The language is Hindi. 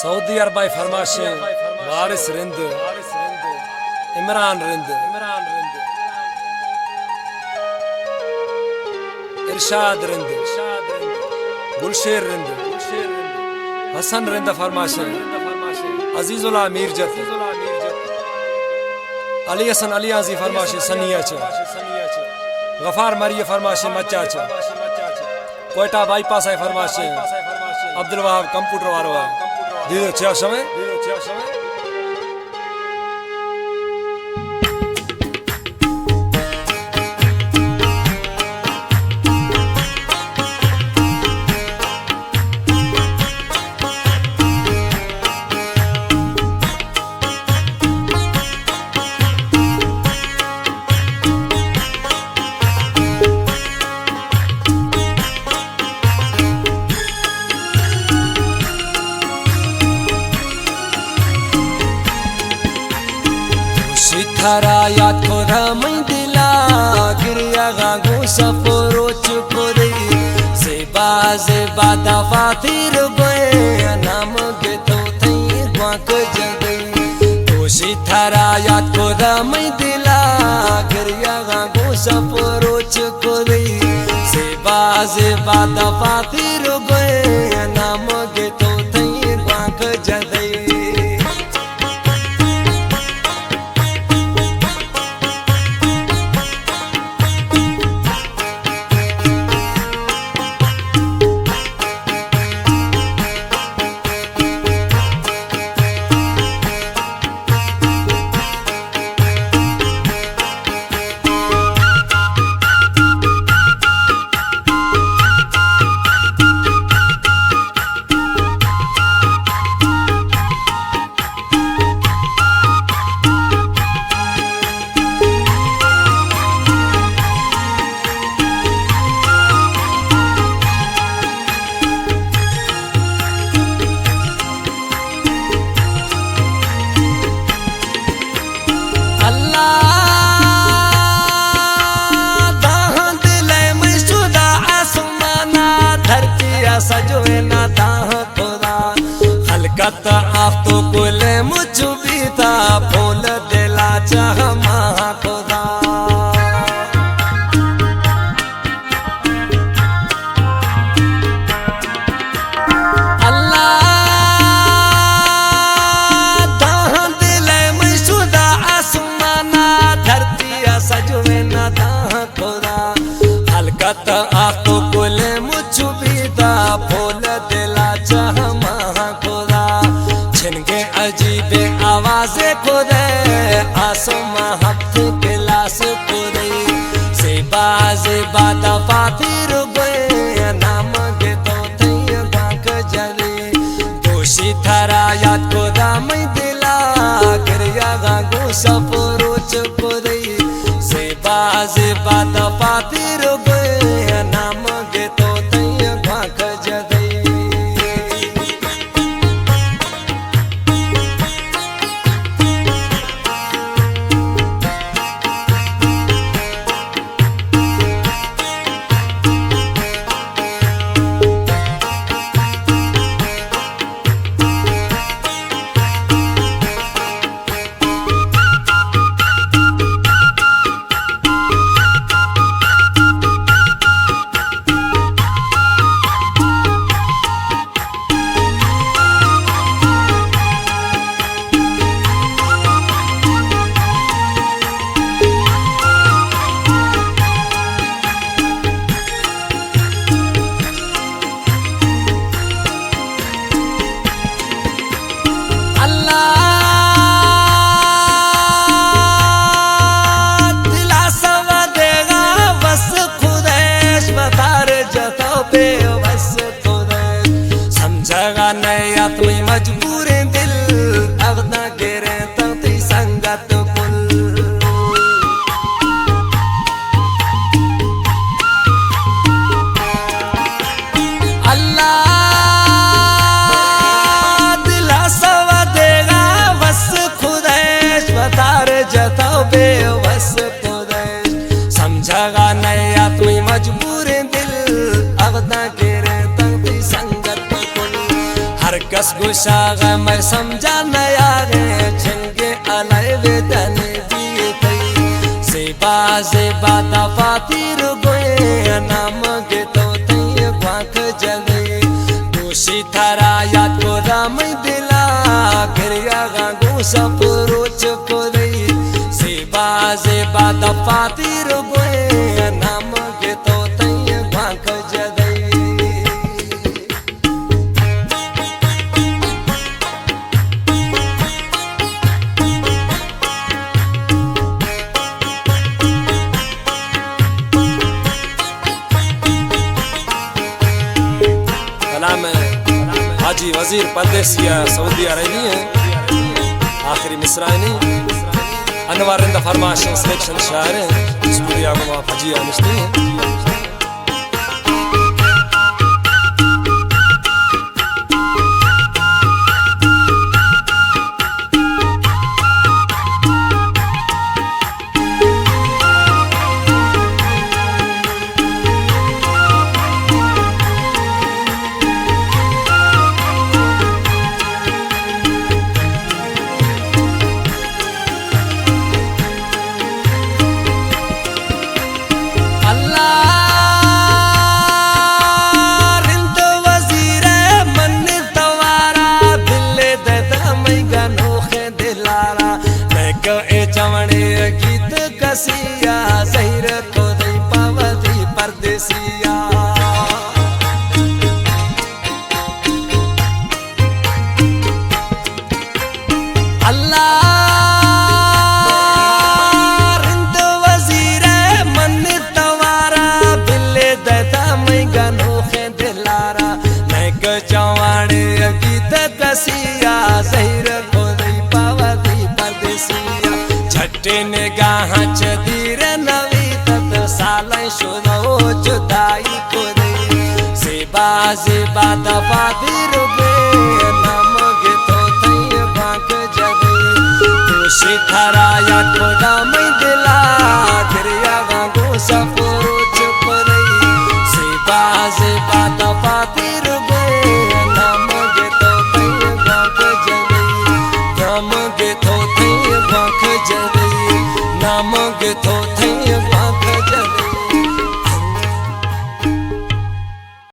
सऊदी अरब फरमाशे वारिस रिंद इमरान रिंद इरशाद रिंद गुलशेर रिंद हसन रिंद फरमाशे अजीजुल्लाह मीरजत अली हसन अली आजी फरमाशे सनिया गफार मरिय फरमाशे मच्चा कोयटा बाईपास है फरमाशे अब्दुल वहाब कंप्यूटर वारो है दीदो छह समय Thara yat khoda mai dila girya gangu safro chukore seba seba da fatir goye nam ke to thai gwak jage toshi thara yat khoda mai dila girya gangu safro chukore seba seba da fatir goye nam ke to thai gwak jage सजोए ना ताह खुदा हलकत आप तो कुल मुझ बीता फूल दिला चाह महा खुदा अल्लाह ताह दिले में सुदा आसमाना धरती सजोए ना ताह खुदा हलकत आप तो कुल मुझ बीता फूल दिला चाह महा खुदा छिनके अजीबे आवाज़े खुदे आसमां हफ्त गिलास खुदे सेबा सेबा दफा फिर गए नाम के तो तय बाक जले दोषी थरा याद खुदा मैं दिला गिरिया गागो सफरोच खुदे सेबा सेबा दफा फिर गए नाम के तो मजबूर दिल अगना गिरे तंती संगत कुल अल्लाह दिला सवा देगा बस खुदैश बतार जताओ बेवस खुदैश समझागा नहीं आत्मी मजबूर दिल अगना गिरे तंती संगत कुल हरकत बस गुस्सा मैं समझा नया रे छंगे अलाय वेदन दिए थई से बाता फातिर गोए नाम गे तो तई वाख जले दोषी थारा याद को राम दिला गिरिया गांगो सब रोच को दई से बाता फातिर गोए नाम गे तो तई वाख जले हाजी वजीर परदेसिया सऊदीया रही है आखिरी मिसरानी अनवर इंद फरमाश सिलेक्शन शायर स्टूडियो में फजी अनुष्ठी है कसिया जहिर को दई पावती परदेसिया अल्लाह रिंद वजीर मन तवारा बिल्ले दता मैं गनो खे दिलारा मैं क जवाने गीत कसिया जहिर को दई पावती परदेसिया झट्टे ने गाह चदीर नवी तत साल शुरो जुदाई को दे से बाता फातिर बे नाम गे तो तई बाक जबे दोषी थारा या को दाम दिला